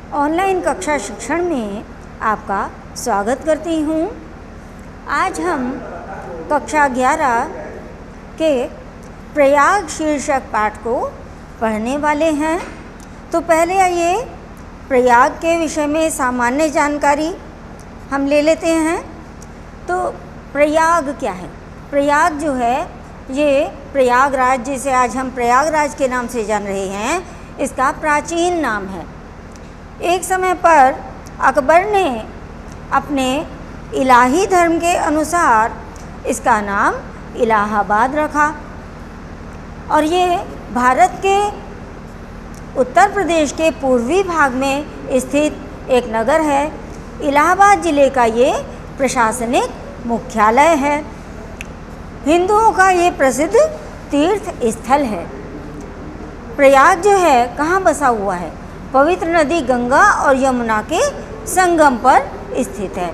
Online कक्षा शिक्षण में आपका स्वागत करती हूँ। आज हम कक्षा 11 के प्रयाग शीर्षक पाठ को पढ़ने वाले हैं। तो पहले आइए प्रयाग के विषय में सामान्य जानकारी हम ले लेते हैं। तो प्रयाग क्या है? प्रयाग जो है ये प्रयागराज, जिसे आज हम प्रयागराज के नाम से जान रहे हैं, इसका प्राचीन नाम है। एक समय पर अकबर ने अपने इलाही धर्म के अनुसार इसका नाम इलाहाबाद रखा और ये भारत के उत्तर प्रदेश के पूर्वी भाग में स्थित एक नगर है। इलाहाबाद ज़िले का ये प्रशासनिक मुख्यालय है। हिंदुओं का ये प्रसिद्ध तीर्थ स्थल है। प्रयाग जो है कहाँ बसा हुआ है? पवित्र नदी गंगा और यमुना के संगम पर स्थित है।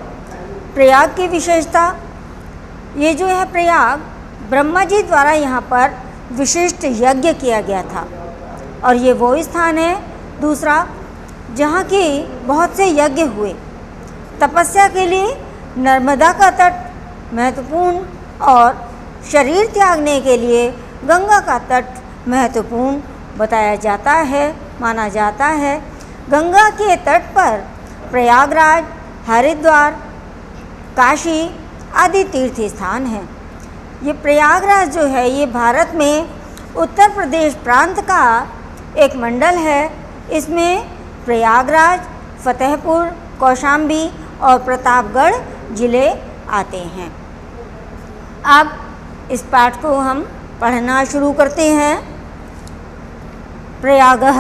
प्रयाग की विशेषता, ये जो है प्रयाग, ब्रह्मा जी द्वारा यहाँ पर विशिष्ट यज्ञ किया गया था और ये वो स्थान है दूसरा जहाँ की बहुत से यज्ञ हुए। तपस्या के लिए नर्मदा का तट महत्वपूर्ण और शरीर त्यागने के लिए गंगा का तट महत्वपूर्ण बताया जाता है, माना जाता है। गंगा के तट पर प्रयागराज, हरिद्वार, काशी आदि तीर्थ स्थान हैं। ये प्रयागराज जो है ये भारत में उत्तर प्रदेश प्रांत का एक मंडल है। इसमें प्रयागराज, फतेहपुर, कौशाम्बी और प्रतापगढ़ जिले आते हैं। अब इस पाठ को हम पढ़ना शुरू करते हैं। प्रयागः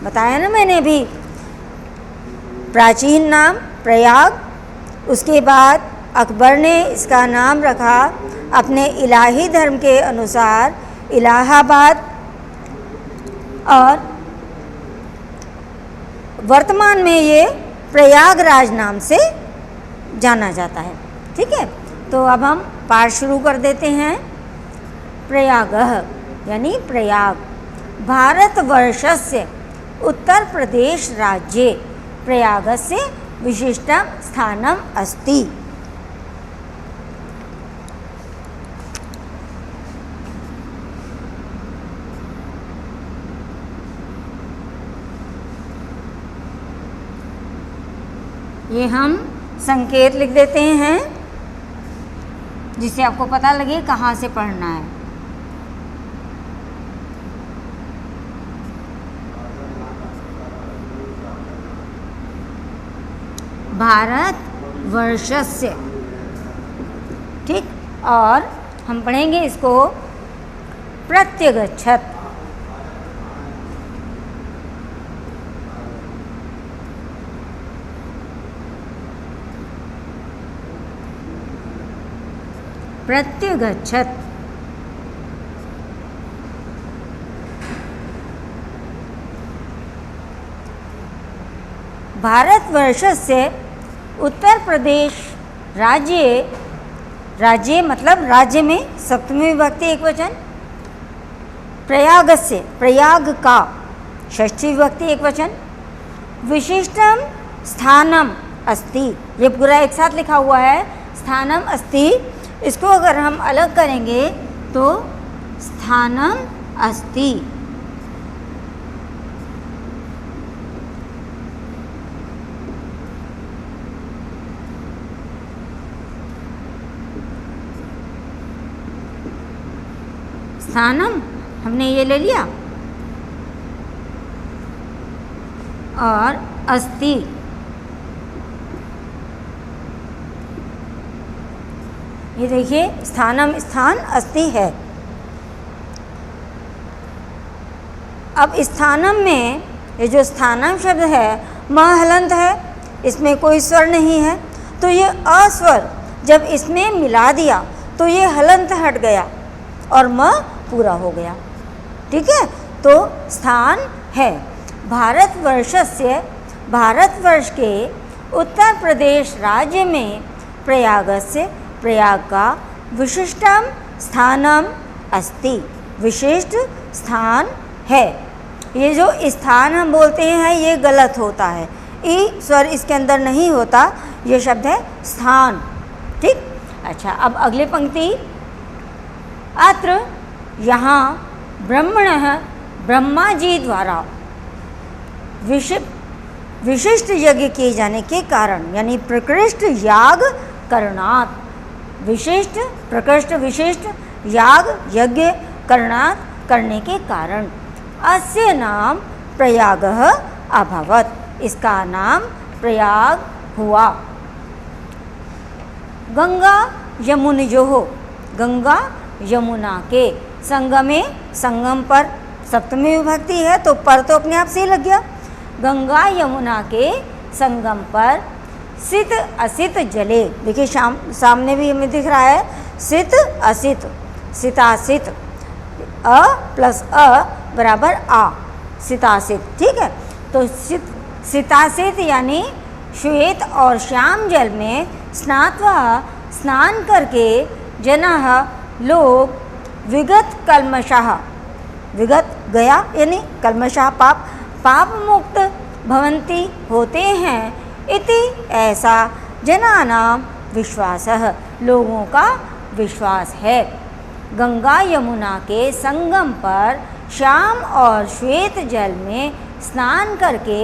बताया ना मैंने भी, प्राचीन नाम प्रयाग। उसके बाद अकबर ने इसका नाम रखा अपने इलाही धर्म के अनुसार इलाहाबाद और वर्तमान में ये प्रयागराज नाम से जाना जाता है। ठीक है, तो अब हम पाठ शुरू कर देते हैं। प्रयागः यानी प्रयाग, भारतवर्षस्य उत्तर प्रदेश राज्ये प्रयागस्य विशिष्टं स्थानम् अस्ति। ये हम संकेत लिख देते हैं जिससे आपको पता लगे कहाँ से पढ़ना है। भारतवर्षस्य, ठीक, और हम पढ़ेंगे इसको प्रत्यगच्छत्। प्रत्यगच्छत् भारतवर्षस्य उत्तर प्रदेश राज्ये, राज्य मतलब राज्य में सप्तमी विभक्ति एक वचन, प्रयागस्य प्रयाग का षष्ठी विभक्ति एक वचन, विशिष्टम स्थानम अस्ति, ये पूरा एक साथ लिखा हुआ है स्थानम अस्ति। इसको अगर हम अलग करेंगे तो स्थानम अस्ति। स्थानम हमने ये ले लिया और अस्ति, ये देखिए स्थानम स्थान, अस्ति है। अब स्थानम में ये जो स्थानम शब्द है म हलंत है, इसमें कोई स्वर नहीं है, तो ये अस्वर जब इसमें मिला दिया तो ये हलंत हट गया और म पूरा हो गया। ठीक है, तो स्थान है। भारतवर्षस्य, भारतवर्ष के उत्तर प्रदेश राज्य में प्रयागस्य, प्रयाग का विशिष्टम स्थानम अस्ति, विशिष्ट स्थान है। ये जो स्थान हम बोलते हैं ये गलत होता है, ई स्वर इसके अंदर नहीं होता, ये शब्द है स्थान। ठीक। अच्छा, अब अगली पंक्ति, अत्र यहाँ ब्रह्मणः ब्रह्मा जी द्वारा विशिष्ट यज्ञ किए जाने के कारण, यानी प्रकृष्ट याग करणात्, विशिष्ट प्रकृष्ट विशिष्ट याग यज्ञ करणात् करने के कारण अस्य नाम प्रयागः अभवत्, इसका नाम प्रयाग हुआ। गंगा यमुनयोः, गंगा यमुना के संगमे, संगम पर सप्तमी विभक्ति है तो पर तो अपने आप से ही लग गया। गंगा यमुना के संगम पर सित असित जले, देखिए सामने भी हमें दिख रहा है सित असित, सितासित, अ प्लस अ बराबर आ, सितासित। ठीक है, तो सितासित यानी श्वेत और श्याम जल में स्नात्वा, स्नान करके जनः लोग विगत कल्मषः, विगत गया यानी कल्मषः पाप मुक्त भवन्ति होते हैं, इति ऐसा जनानां विश्वासः, लोगों का विश्वास है। गंगा यमुना के संगम पर श्याम और श्वेत जल में स्नान करके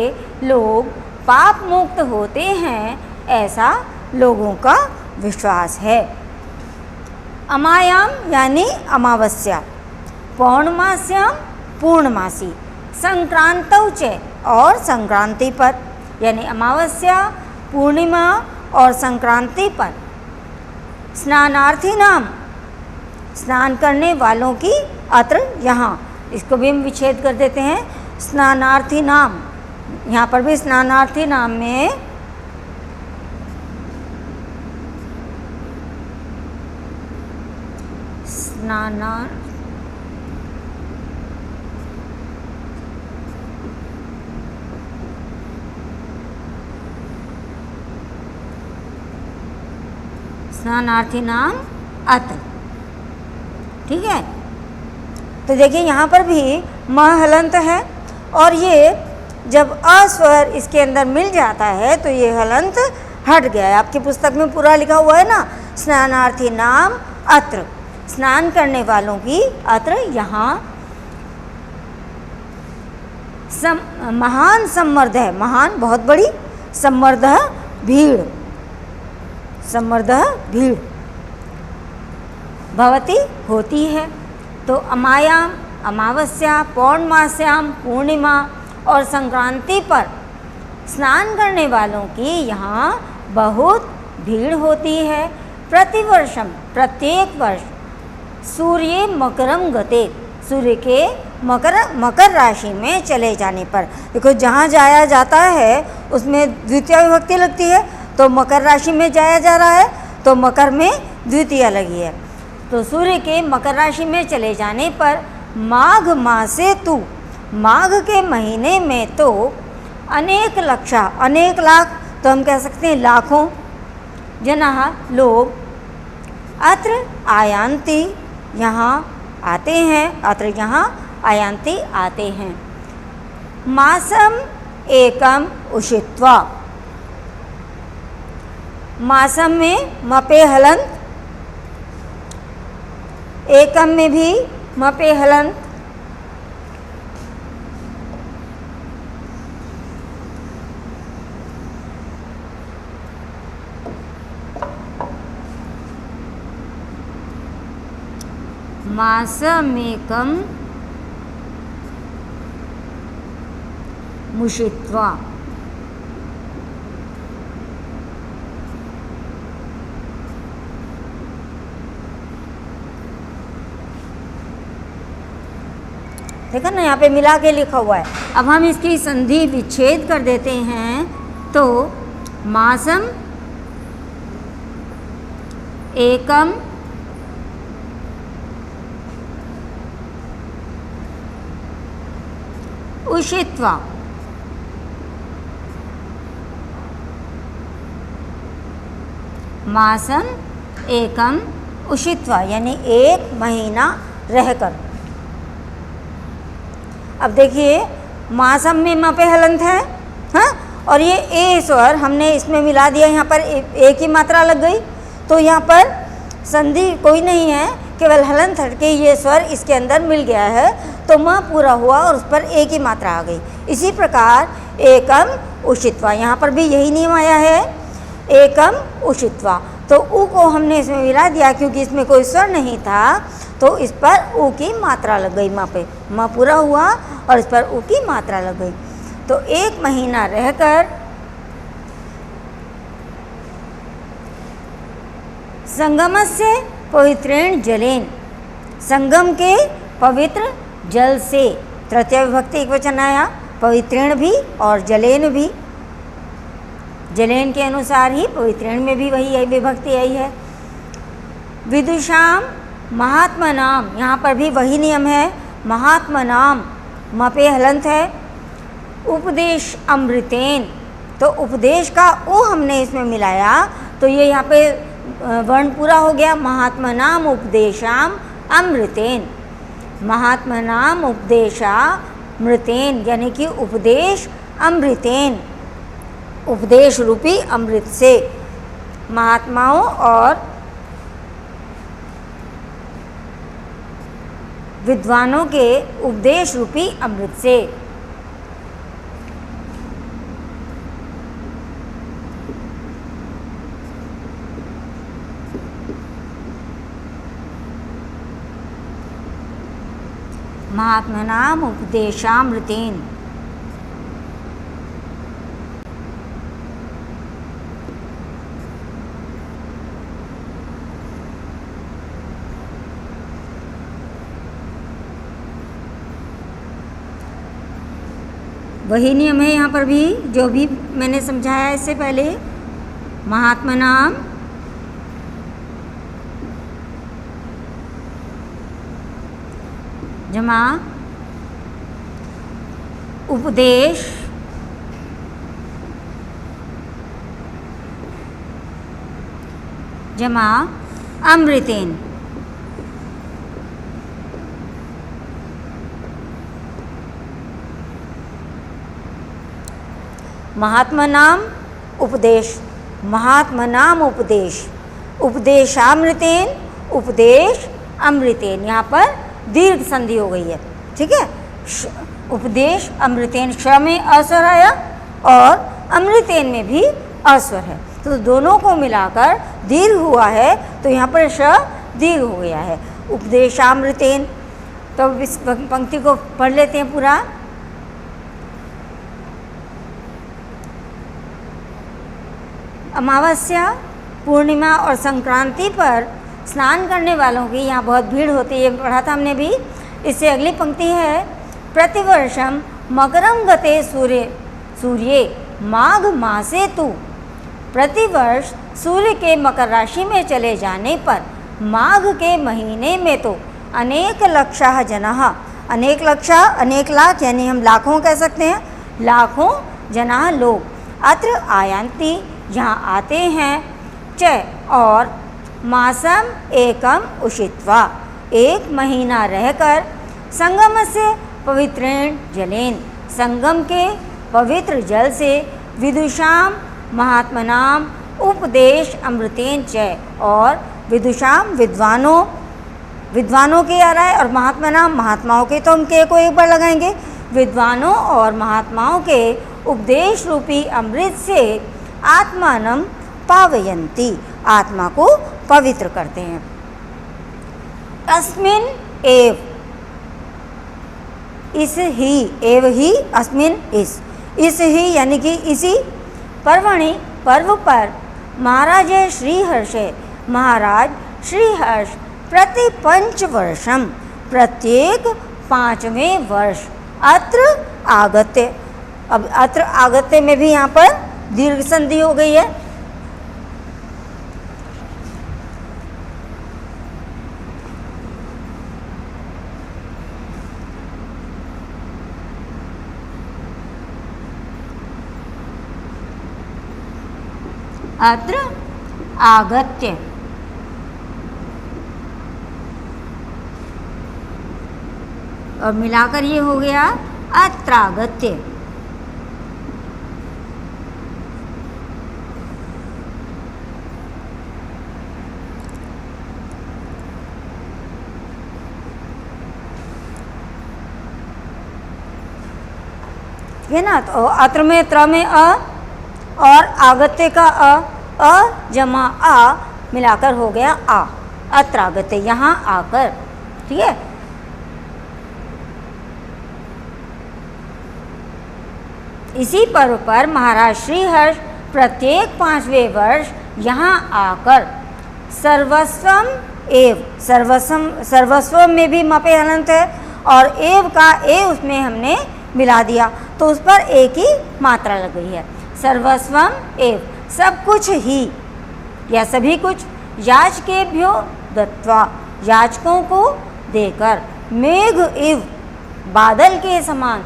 लोग पाप मुक्त होते हैं, ऐसा लोगों का विश्वास है। अमायाम यानी अमावस्या, पौर्णमास्याम पूर्णमासी, संक्रांतौ च और संक्रांति पर, यानी अमावस्या, पूर्णिमा और संक्रांति पर स्नानार्थी नाम, स्नान करने वालों की, अत्र यहाँ, इसको भी हम विच्छेद कर देते हैं, स्नानार्थी नाम, यहाँ पर भी स्नानार्थी नाम में स्नानार्थी नाम अत्र। ठीक है, तो देखिए यहाँ पर भी म हलंत है और ये जब अस्वर इसके अंदर मिल जाता है तो ये हलंत हट गया है। आपकी पुस्तक में पूरा लिखा हुआ है ना, स्नानार्थी नाम अत्र, स्नान करने वालों की, अत्र यहाँ महान सम्मर्द है, महान बहुत बड़ी, सम्मर्द भीड़, सम्मर्द भीड़ भवती होती है। तो अमायाम अमावस्या, पौर्णमास्याम पूर्णिमा और संक्रांति पर स्नान करने वालों की यहाँ बहुत भीड़ होती है। प्रतिवर्षम प्रत्येक वर्ष सूर्य मकरम गते, सूर्य के मकर राशि में चले जाने पर, देखो जहाँ जाया जाता है उसमें द्वितीय विभक्ति लगती है, तो मकर राशि में जाया जा रहा है तो मकर में द्वितीय लगी है। तो सूर्य के मकर राशि में चले जाने पर माघ मासे तू, माघ के महीने में तो अनेक लक्षा, अनेक लाख तो हम कह सकते हैं लाखों, जनाः लोग अत्र आयान्ति यहाँ आते हैं, अत्र यहाँ आयान्ति आते हैं। मासम एकम उषित्वा, मासम में मपे हलंत, एकम में भी मपे हलंत, मासमेकम मुषित्वा, देखा ना यहाँ पे मिला के लिखा हुआ है। अब हम इसकी संधि विच्छेद कर देते हैं तो मासम एकम उषित्वा, मासम एकम उषित्वा यानी एक महीना रहकर। अब देखिए मासम में म पे हलंत है, हाँ, और ये ए स्वर हमने इसमें मिला दिया, यहाँ पर एक ही मात्रा लग गई, तो यहाँ पर संधि कोई नहीं है, केवल हलंत हटके ये स्वर इसके अंदर मिल गया है, तो म पूरा हुआ और उस पर एक ही मात्रा आ गई। इसी प्रकार एकम उषित्वा, यहाँ पर भी यही नियम आया है, एकम उषित्वा, तो उ को हमने इसमें मिला दिया क्योंकि इसमें कोई स्वर नहीं था, तो इस पर उ की मात्रा लग गई, म पे म पूरा हुआ और इस पर उ की मात्रा लग गई। तो 1 महीना रहकर संगमस्य पवित्रेण जलेन, संगम के पवित्र जल से, तृतीय विभक्ति एकवचन आया, पवित्रेण भी और जलेन भी, जलेन के अनुसार ही पवित्रेण में भी वही विभक्ति आई है। विदुषाम महात्मा नाम, यहाँ पर भी वही नियम है, महात्मा नाम म पे हलंत है। उपदेश अमृतेन, तो उपदेश का ओ हमने इसमें मिलाया, तो ये यहाँ पे वर्ण पूरा हो गया, महात्मा नाम उपदेशाम अमृतेन, महात्मा नाम उपदेशामृतेन, यानी कि उपदेश अमृतेन, उपदेश रूपी अमृत से, महात्माओं और विद्वानों के उपदेश रूपी अमृत से। महात्मनाम उपदेशामृतेन, वही नियम है यहाँ पर भी जो भी मैंने समझाया इससे पहले, महात्मा नाम जमा उपदेश जमा अमृतेन, महात्मा नाम उपदेश, महात्मा नाम उपदेश, उपदेशामृतेन, उपदेश अमृतेन, यहाँ पर दीर्घ संधि हो गई है, ठीक है। उपदेश अमृतेन, श में अस्वर आया और अमृतेन में भी अस्वर है, तो दोनों को मिलाकर दीर्घ हुआ है, तो यहाँ पर श दीर्घ हो गया है, उपदेशामृतेन। तो इस पंक्ति को पढ़ लेते हैं पूरा। अमावस्या, पूर्णिमा और संक्रांति पर स्नान करने वालों की यहाँ बहुत भीड़ होती है, ये पढ़ा था हमने भी। इससे अगली पंक्ति है, प्रतिवर्षम मकरम गते सूर्ये माघ मासे तु, प्रतिवर्ष सूर्य के मकर राशि में चले जाने पर माघ के महीने में तो अनेक लक्षाः जनाः, अनेक लक्षा अनेक लाख यानी हम लाखों कह सकते हैं, लाखों जनाः लोग, अत्र आयान्ति यहाँ आते हैं, च और मासम एकम उषित्वा, 1 महीना रहकर, संगम से पवित्रेण जलेन, संगम के पवित्र जल से, विदुषाम महात्मनाम उपदेश अमृतेन च, और विदुषाम विद्वानों के आ रहा है, और महात्मनाम महात्माओं के, तो हम के को एक बार लगाएंगे, विद्वानों और महात्माओं के उपदेश रूपी अमृत से आत्मानं पावयन्ति, आत्मा को पवित्र करते हैं। अस्मिन एव, इस ही, एव ही, अस्मिन इस ही यानी कि इसी, पर्वणि पर्व पर, महाराज श्रीहर्ष, महाराज श्रीहर्ष प्रति 5 वर्षम, प्रत्येक 5वें वर्ष, अत्र आगत्य, अब अत्र आगत्य में भी यहाँ पर दीर्घ संधि हो गई है, अत्र आगत्य, और मिलाकर ये हो गया अत्रागत्य। ये ना, तो अत्र में त्र में अ और आगत्य का अ जमा आ मिलाकर हो गया आ, अत्रागत्य, यहाँ आकर। ठीक है, इसी पर्व पर महाराज श्रीहर्ष प्रत्येक 5वें वर्ष यहाँ आकर सर्वस्वम एव, सर्वस्व में भी मपे हलंत है और एव का ए उसमें हमने मिला दिया तो उस पर एक ही मात्रा लग गई है। सर्वस्वम एव, सब कुछ ही या सभी कुछ, याचकेभ्यो दत्वा, याचकों को देकर, मेघ इव, बादल के समान,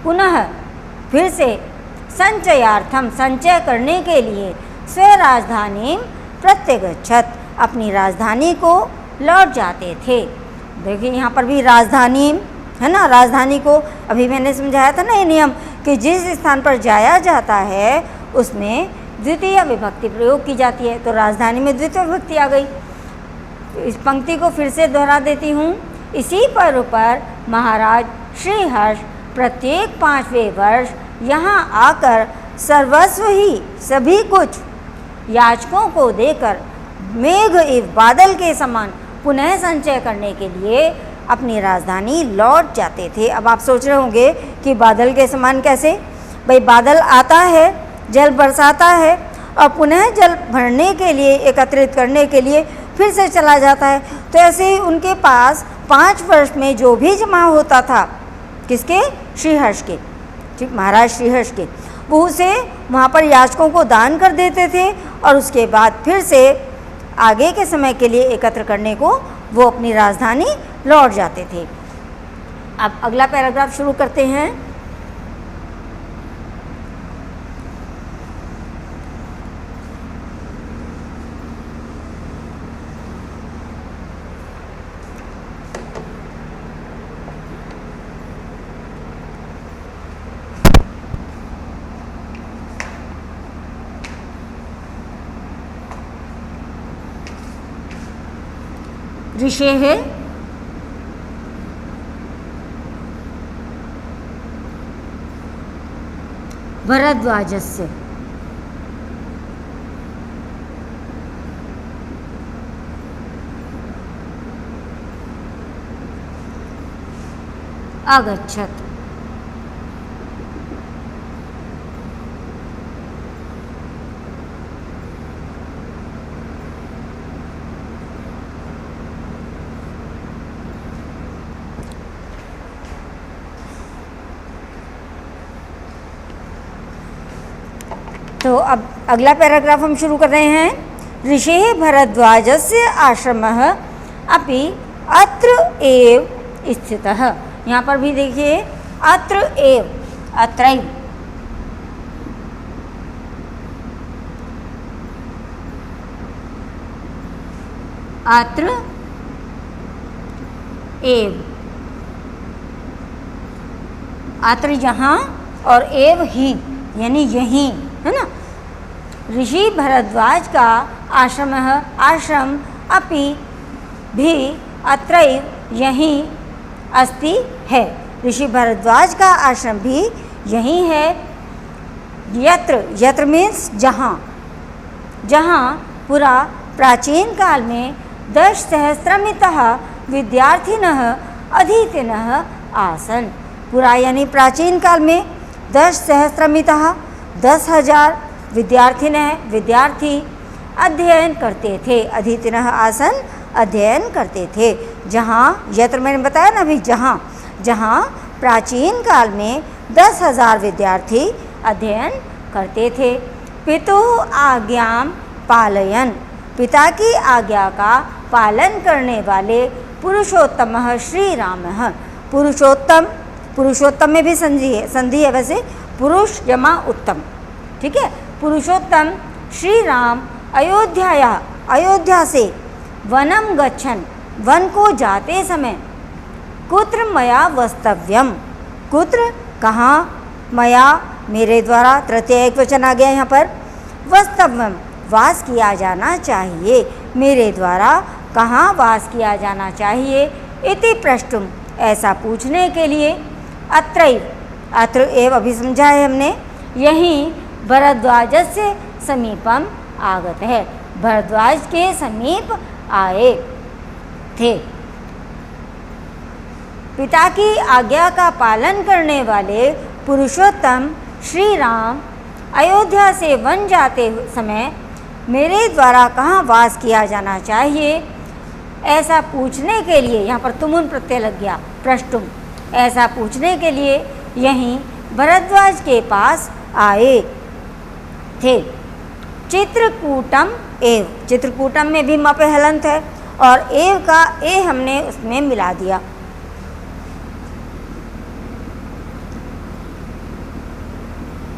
पुनः फिर से, संचयार्थम, संचय करने के लिए, स्व राजधानी प्रत्यगच्छत, अपनी राजधानी को लौट जाते थे। देखिए यहाँ पर भी राजधानी है ना, राजधानी को अभी मैंने समझाया था ना ये नियम कि जिस स्थान पर जाया जाता है उसमें द्वितीय विभक्ति प्रयोग की जाती है, तो राजधानी में द्वितीय विभक्ति आ गई। इस पंक्ति को फिर से दोहरा देती हूँ। इसी पर्व पर महाराज श्रीहर्ष प्रत्येक 5वें वर्ष यहाँ आकर सर्वस्व ही, सभी कुछ, याचकों को देकर, मेघ इव, बादल के समान, पुनः संचय करने के लिए अपनी राजधानी लौट जाते थे। अब आप सोच रहे होंगे कि बादल के समान कैसे? भाई बादल आता है, जल बरसाता है और पुनः जल भरने के लिए, एकत्रित करने के लिए फिर से चला जाता है। तो ऐसे ही उनके पास 5 वर्ष में जो भी जमा होता था, किसके? श्रीहर्ष के, ठीक, महाराज श्रीहर्ष के, वो उसे वहाँ पर याचकों को दान कर देते थे और उसके बाद फिर से आगे के समय के लिए एकत्र करने को वो अपनी राजधानी लौट जाते थे। अब अगला पैराग्राफ शुरू करते हैं। ऋषेः भरद्वाजस्य अगच्छत्। तो अब अगला पैराग्राफ हम शुरू कर रहे हैं। ऋषेः भरद्वाजस्य आश्रमः अपि अत्र एव स्थितः। यहाँ पर भी देखिए अत्र एव, अत्रैव, अत्र एव, अत्र यहाँ और एव ही यानी यहीं, है ना। ऋषि भरद्वाज का आश्रम, आश्रम अपि भी अत्रैव यहीं अस्ति है। ऋषि भरद्वाज का आश्रम भी यहीं है। यत्र, यत्र मीन्स जहाँ, जहाँ पुरा प्राचीन काल में 10 सहस्रमितः विद्यार्थिनः अधीतिनः आसन्। पुरा यानी प्राचीन काल में 10 सहस्रमितः 10,000 विद्यार्थिनः, विद्यार्थी अध्ययन करते थे, अधीतिनः आसन्, अध्ययन करते थे। जहाँ, यत्र मैंने बताया ना अभी, जहाँ, जहाँ प्राचीन काल में 10,000 विद्यार्थी अध्ययन करते थे। पितुः आज्ञां पालयन्, पिता की आज्ञा का पालन करने वाले पुरुषोत्तमः श्री रामः। पुरुषोत्तम, पुरुषोत्तम में भी संधि है वैसे, पुरुष जमा उत्तम, ठीक है। पुरुषोत्तम श्री राम अयोध्या, अयोध्या से वनम गच्छन्, वन को जाते समय, कुत्र मया वस्तव्यम, कुत्र कहाँ मया मेरे द्वारा, तृतीय एक वचन आ गया यहाँ पर, वास्तवम वास किया जाना चाहिए, मेरे द्वारा कहाँ वास किया जाना चाहिए, इति प्रष्टुम ऐसा पूछने के लिए, अत्रैव अत्र एव अभी समझा है हमने, यहीं भरद्वाजस्य समीपम आगत है, भरद्वाज के समीप आए थे। पिता की आज्ञा का पालन करने वाले पुरुषोत्तम श्री राम अयोध्या से वन जाते समय मेरे द्वारा कहाँ वास किया जाना चाहिए, ऐसा पूछने के लिए, यहाँ पर तुमुन प्रत्यय लग गया, प्रष्टुम, ऐसा पूछने के लिए यहीं भरद्वाज के पास आए थे। चित्रकूटम एव, चित्रकूटम में भी म पे हलंत है और एव का ए हमने उसमें मिला दिया।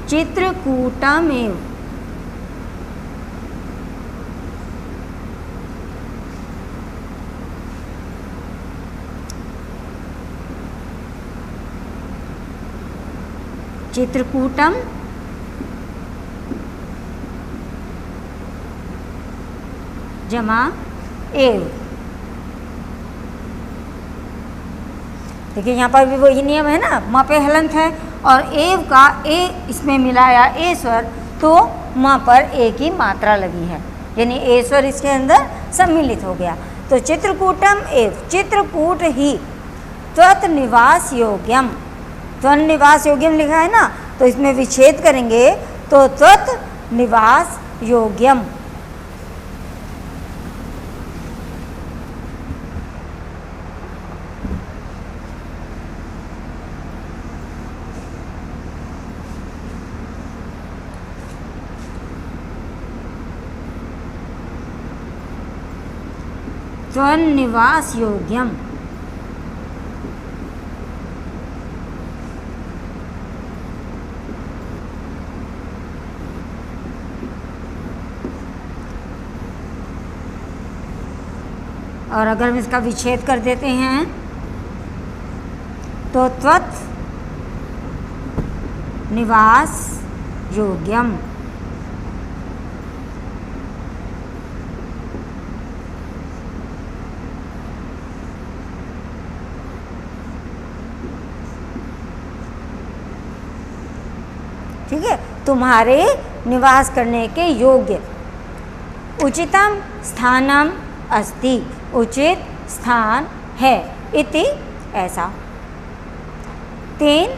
चित्रकूटमेव, चित्रकूटम जमा एव। देखिए यहाँ पर भी वही नियम है ना, म पे हलंत है और एव का ए इसमें मिलाया ए स्वर, तो म पर ए की मात्रा लगी है, यानी ए स्वर इसके अंदर सम्मिलित हो गया। तो चित्रकूटम एव, चित्रकूट ही त्वत निवास योग्यम, त्वन निवास योग्यम लिखा है ना, तो इसमें विच्छेद करेंगे तो त्वत निवास योग्यम। त्वन निवास योग्यम। और अगर हम इसका विच्छेद कर देते हैं तो त्वत निवास योग्यम। ठीक है, तुम्हारे निवास करने के योग्य। उचितम स्थानम अस्ति, उचित स्थान है, इति ऐसा। तेन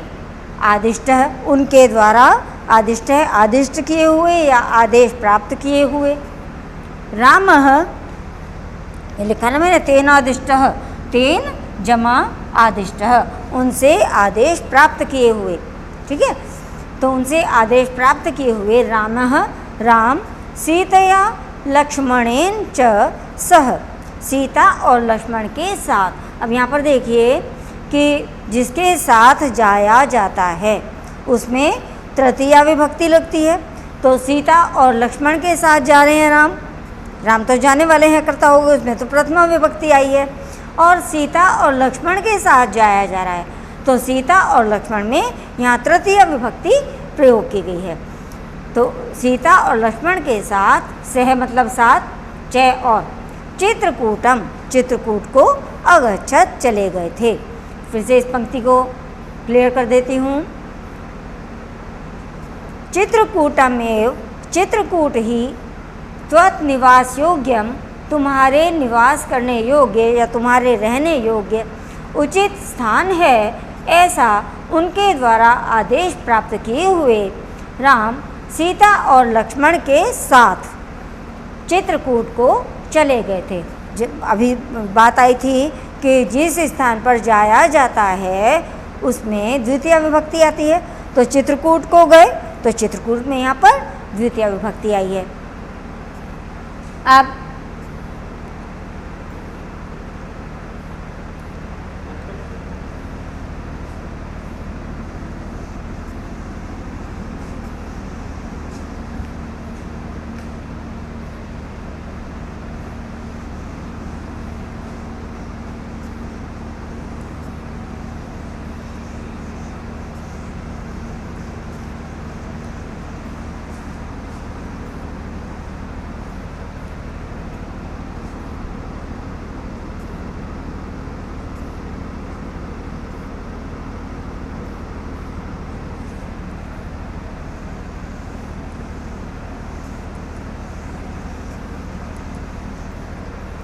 आदिष्ट, उनके द्वारा, आदिष्ट है आदिष्ट किए हुए या आदेश प्राप्त किए हुए। रामः, ये लिखा ना मैंने, तेन आदिष्ट, तेन जमा आदिष्ट, उनसे आदेश प्राप्त किए हुए। ठीक है, तो उनसे आदेश प्राप्त किए हुए रामः, राम, सीतया लक्ष्मणेन च सह, सीता और लक्ष्मण के साथ। अब यहाँ पर देखिए कि जिसके साथ जाया जाता है उसमें तृतीया विभक्ति लगती है, तो सीता और लक्ष्मण के साथ जा रहे हैं राम, राम तो जाने वाले हैं कर्ता होगा, उसमें तो प्रथमा विभक्ति आई है, और सीता और लक्ष्मण के साथ जाया जा रहा है, तो सीता और लक्ष्मण में यहाँ तृतीय विभक्ति प्रयोग की गई है। तो सीता और लक्ष्मण के साथ, सह मतलब साथ, च और चित्रकूटम, चित्रकूट को अगच्छत चले गए थे। फिर से इस पंक्ति को क्लियर कर देती हूँ। चित्रकूटमेव, चित्रकूट ही त्वत निवास योग्यम, तुम्हारे निवास करने योग्य या तुम्हारे रहने योग्य उचित स्थान है, ऐसा उनके द्वारा आदेश प्राप्त किए हुए राम, सीता और लक्ष्मण के साथ चित्रकूट को चले गए थे। अभी बात आई थी कि जिस स्थान पर जाया जाता है उसमें द्वितीय विभक्ति आती है, तो चित्रकूट को गए, तो चित्रकूट में यहाँ पर द्वितीय विभक्ति आई है। अब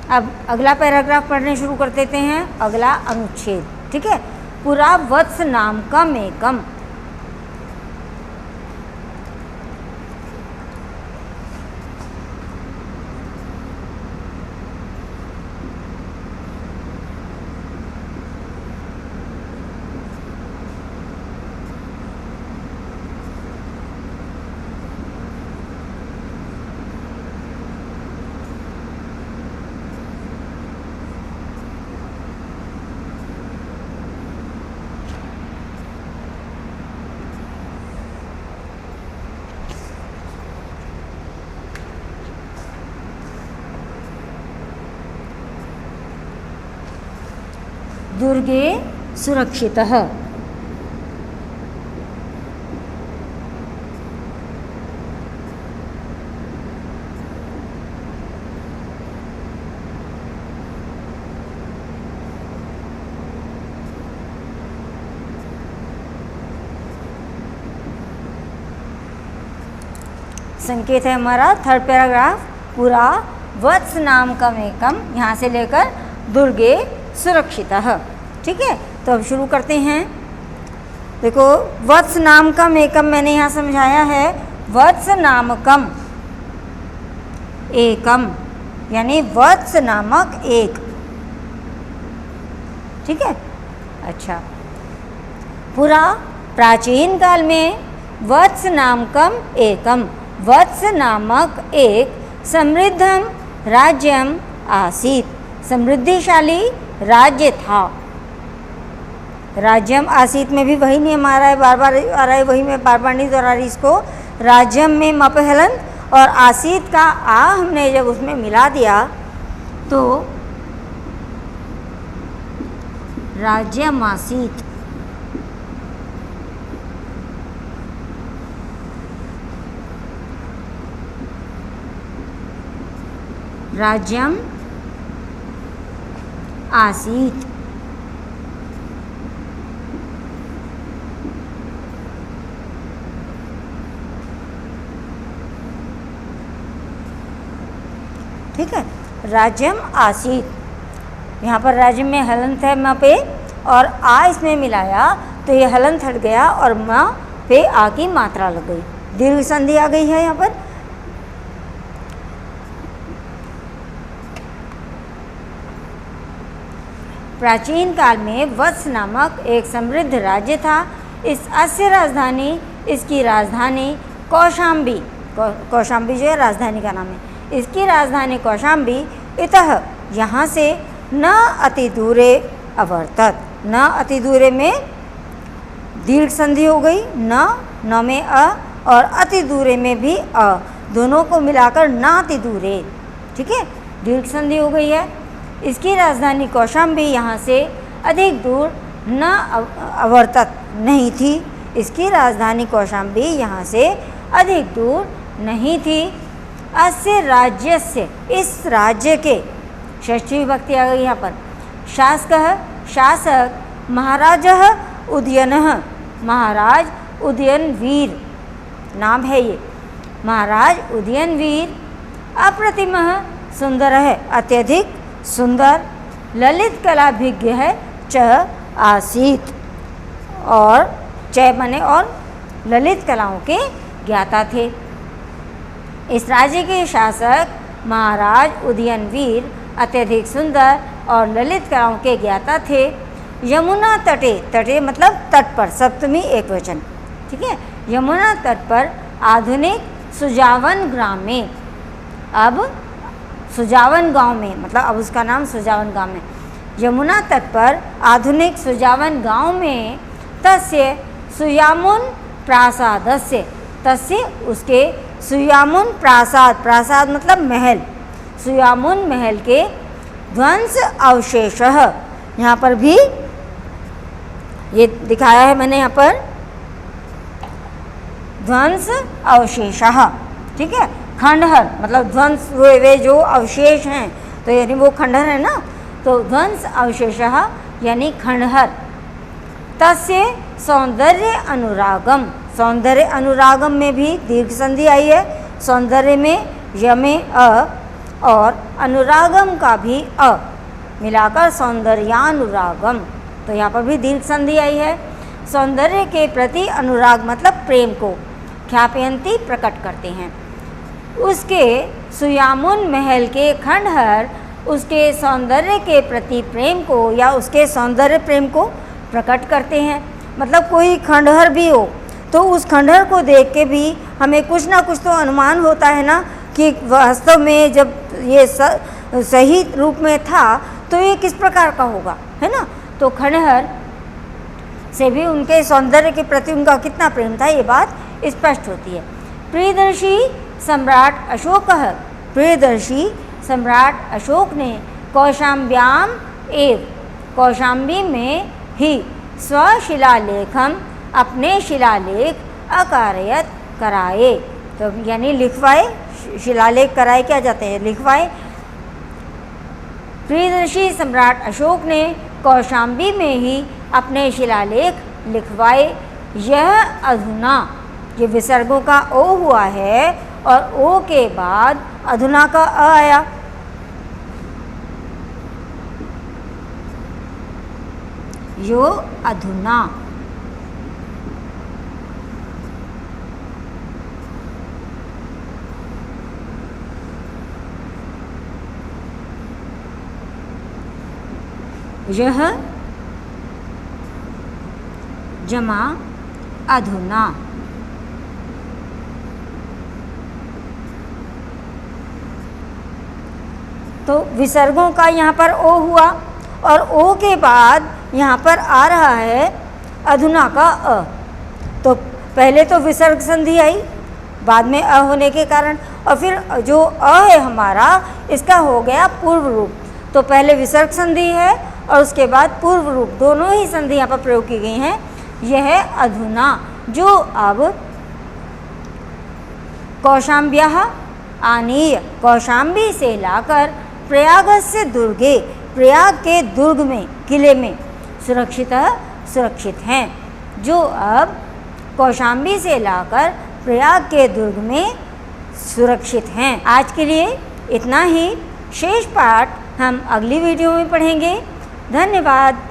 अब अगला पैराग्राफ पढ़ने शुरू कर देते हैं, अगला अनुच्छेद। ठीक है, पुरा वत्स नामकम एकम। दुर्गे सुरक्षितः। संकेत है हमारा थर्ड पैराग्राफ, पुरा वत्स नामकम एकम, यहाँ से लेकर दुर्गे सुरक्षितः। ठीक है, तो अब शुरू करते हैं। देखो, वत्स नामकम एकम मैंने यहाँ समझाया है। वत्स नामकम एकम यानी वत्स नामक एक। ठीक है, अच्छा, पुरा प्राचीन काल में वत्स नामकम एकम, वत्स नामक एक समृद्धम राज्यम आसीत, समृद्धिशाली राज्य था। राज्यम आसीत में भी वही नियम आ रहा है, बार बार आ रहा है, वही मैं बार बार नहीं दोहरा रही इसको। राज्यम में मपहलन और आसीत का आ हमने जब उसमें मिला दिया तो राज्यम आसीत। राज्यम आसीत। ठीक है, राज्यम आसीत, यहाँ पर राज्य में हलंत है म पे और आ इसमें मिलाया तो ये हलंत हट गया और म पे आ की मात्रा लग गई, दीर्घ संधि आ गई है यहाँ पर। प्राचीन काल में वत्स नामक एक समृद्ध राज्य था। इसकी राजधानी कौशाम्बी, कौशाम्बी जो है राजधानी का नाम है, इसकी राजधानी कौशाम्बी इतः यहाँ से न अति दूरे अवर्तत, न अति दूरे में दीर्घ संधि हो गई, न में अ और अति दूरे में भी अ, दोनों को मिलाकर न अति दूरे। ठीक है, दीर्घ संधि हो गई है। इसकी राजधानी कौशाम्बी यहाँ से अधिक दूर न अवर्तत नहीं थी, इसकी राजधानी कौशाम्बी यहाँ से अधिक दूर नहीं थी। अस्य राज्यस्य, इस राज्य के, षष्ठी विभक्ति आ गई यहाँ पर, शासकः शासक, महाराजः उदयनः महाराज उदयनवीर नाम है ये, महाराज उदयनवीर, अप्रतिमः सुंदरः अत्यधिक सुंदर, ललित कलाभिज्ञ है च आसीत, और च बने और ललित कलाओं के ज्ञाता थे। इस राज्य के शासक महाराज उदयनवीर अत्यधिक सुंदर और ललित कलाओं के ज्ञाता थे। यमुना तटे, तटे मतलब तट पर, सप्तमी एक वचन। ठीक है, यमुना तट पर आधुनिक सुजावन ग्राम में, अब सुजावन गांव में, मतलब अब उसका नाम सुजावन गांव में, यमुना तट पर आधुनिक सुजावन गांव में तस्य सुयामुन प्रासादस्य, तस्य उसके सुयामुन प्रासाद, प्रासाद मतलब महल, सुयामुन महल के ध्वंस अवशेषः, यहाँ पर भी ये दिखाया है मैंने यहाँ पर ध्वंस अवशेषः। ठीक है, खंडहर मतलब ध्वंस हुए वे जो अवशेष हैं, तो यानी वो खंडहर है ना, तो ध्वंस अवशेषः यानी खंडहर। तस्य सौंदर्य अनुरागम, सौंदर्य अनुरागम में भी दीर्घ संधि आई है, सौंदर्य में यमे अ और अनुरागम का भी अ मिलाकर सौंदर्यानुरागम। तो यहाँ पर भी दीर्घ संधि आई है। सौंदर्य के प्रति अनुराग मतलब प्रेम को ख्यापयंती प्रकट करते हैं। उसके सुयामुन महल के खंडहर उसके सौंदर्य के प्रति प्रेम को या उसके सौंदर्य प्रेम को प्रकट करते हैं। मतलब कोई खंडहर भी हो तो उस खंडहर को देख के भी हमें कुछ ना कुछ तो अनुमान होता है ना कि वास्तव में जब ये सही रूप में था तो ये किस प्रकार का होगा, है ना। तो खंडहर से भी उनके सौंदर्य के प्रति उनका कितना प्रेम था ये बात स्पष्ट होती है। प्रियदर्शी सम्राट अशोक, प्रियदर्शी सम्राट अशोक ने कौशाम्ब्याम एव कौशाम्बी में ही स्वशिलालेखम अपने शिलालेख अकारयत कराए। तो यानी लिखवाए, शिलालेख कराए क्या जाते हैं, लिखवाए। प्रियदर्शी सम्राट अशोक ने कौशाम्बी में ही अपने शिलालेख लिखवाए। यह अधुना, ये विसर्गों का ओ हुआ है और ओ के बाद अधुना का अ आया। यो अधुना, यह जमा अधुना। तो विसर्गों का यहाँ पर ओ हुआ और ओ के बाद यहाँ पर आ रहा है अधुना का अ। तो पहले तो विसर्ग संधि आई, बाद में अ होने के कारण, और फिर जो अ है हमारा इसका हो गया पूर्व रूप। तो पहले विसर्ग संधि है और उसके बाद पूर्व रूप, दोनों ही संधि यहाँ पर प्रयोग की गई हैं। यह अधुना जो अब कौशाम्ब्यः आनीय, कौशाम्बी से लाकर प्रयागस्य दुर्गे, प्रयाग के दुर्ग में, किले में सुरक्षित हैं। जो अब कौशाम्बी से लाकर प्रयाग के दुर्ग में सुरक्षित हैं। आज के लिए इतना ही, शेष पाठ हम अगली वीडियो में पढ़ेंगे। धन्यवाद।